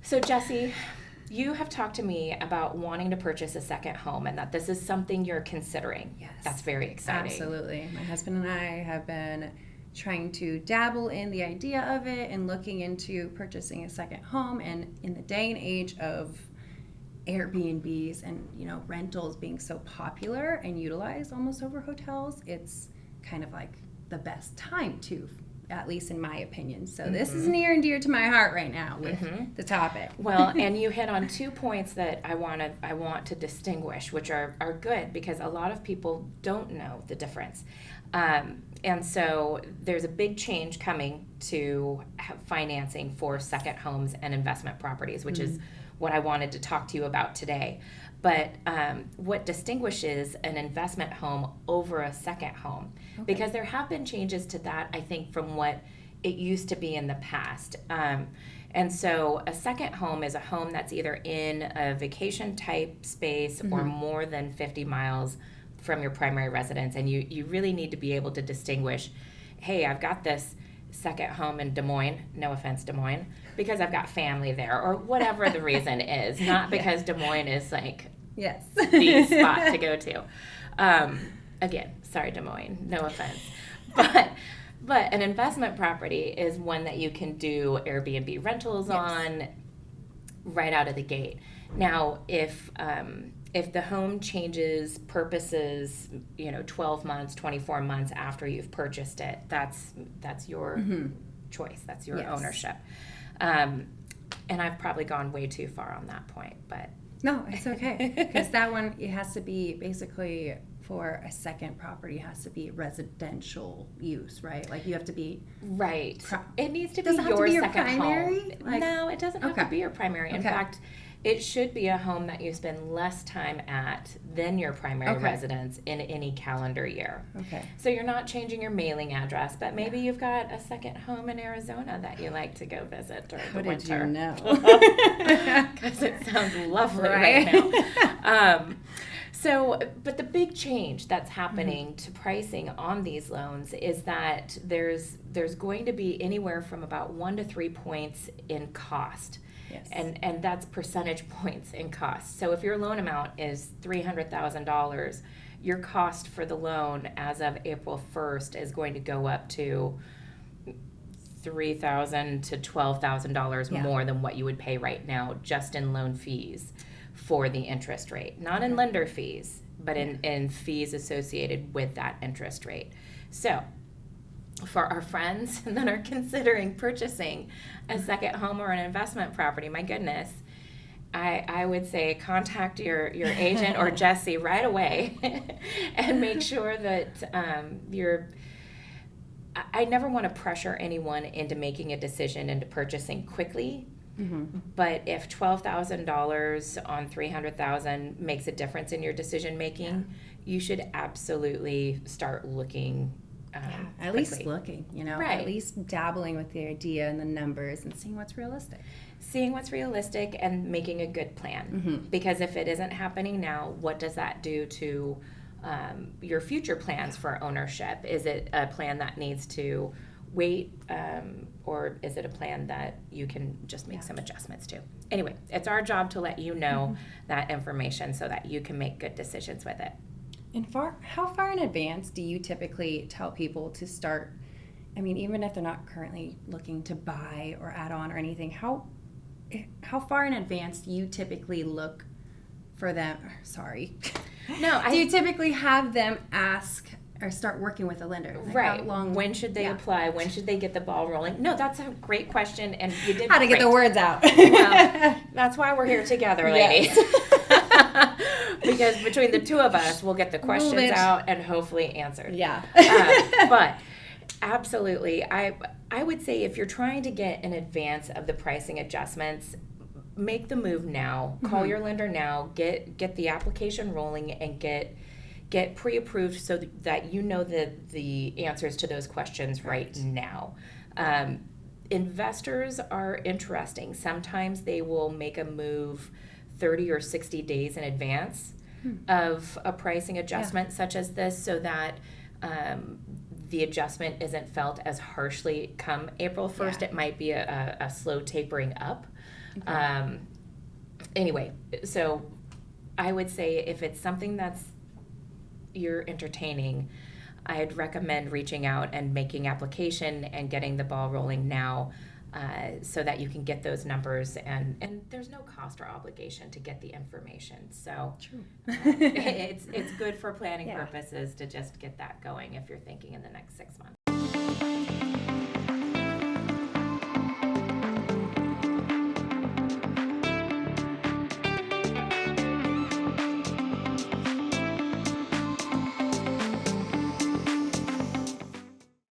So Jesy, you have talked to me about wanting to purchase a second home and that this is something you're considering. Yes. That's very exciting. Absolutely. My husband and I have been trying to dabble in the idea of it and looking into purchasing a second home. And in the day and age of Airbnbs and rentals being so popular and utilized almost over hotels, it's kind of like the best time to, at least in my opinion. So this is near and dear to my heart right now with the topic. Well, and you hit on 2 points that I want to distinguish, which are good because a lot of people don't know the difference. And so there's a big change coming to financing for second homes and investment properties, which is what I wanted to talk to you about today. But what distinguishes an investment home over a second home? Okay. Because there have been changes to that, I think, from what it used to be in the past. And so a second home is a home that's either in a vacation type space or more than 50 miles from your primary residence. And you really need to be able to distinguish, hey, I've got this second home in Des Moines, no offense, Des Moines, because I've got family there, or whatever the reason is, not because Des Moines is like the spot to go to. Again, sorry, Des Moines, no offense. But an investment property is one that you can do Airbnb rentals on right out of the gate. Now, if the home changes purposes, 12 months, 24 months after you've purchased it, that's your choice. That's your ownership. And I've probably gone way too far on that point, but. No, it's okay. Because that one, it has to be basically for a second property, has to be residential use, right? Like you have to be. Right. It needs to be your second primary home. No, it doesn't have to be your primary. In fact, it should be a home that you spend less time at than your primary residence in any calendar year. Okay. So you're not changing your mailing address, but maybe you've got a second home in Arizona that you like to go visit during the winter. How did you know? Because it sounds lovely right now. But the big change that's happening to pricing on these loans is that there's going to be anywhere from about 1 to 3 points in cost. Yes. And that's percentage points in cost. So if your loan amount is $300,000, your cost for the loan as of April 1st is going to go up to $3,000 to $12,000 more than what you would pay right now just in loan fees for the interest rate. Not in lender fees, but in fees associated with that interest rate. So for our friends that are considering purchasing a second home or an investment property, my goodness, I would say contact your agent or Jesy right away and make sure that I never want to pressure anyone into making a decision into purchasing quickly. But if $12,000 on $300,000 makes a difference in your decision making, you should absolutely start looking. At least looking, at least dabbling with the idea and the numbers and seeing what's realistic. Seeing what's realistic and making a good plan. Because if it isn't happening now, what does that do to your future plans for ownership? Is it a plan that needs to wait, or is it a plan that you can just make some adjustments to? Anyway, it's our job to let you know that information so that you can make good decisions with it. And how far in advance do you typically tell people to start? I mean, even if they're not currently looking to buy or add on or anything, how far in advance do you typically look for them? Sorry. No, do you typically have them ask or start working with a lender? Like right. How long? When should they apply? When should they get the ball rolling? No, that's a great question, and you did how to get the words out. Well, that's why we're here together, ladies. Because between the two of us, we'll get the questions out and hopefully answered. Yeah. But absolutely, I would say if you're trying to get in advance of the pricing adjustments, make the move now. Call your lender now. Get the application rolling and get pre-approved so that you know the answers to those questions right now. Investors are interesting. Sometimes they will make a move 30 or 60 days in advance of a pricing adjustment such as this, so that the adjustment isn't felt as harshly come April 1st. It might be a slow tapering up Okay. Anyway, so I would say if it's something you're entertaining, I'd recommend reaching out and making application and getting the ball rolling now, so that you can get those numbers, and there's no cost or obligation to get the information. So True. it's good for planning Yeah. purposes to just get that going if you're thinking in the next 6 months.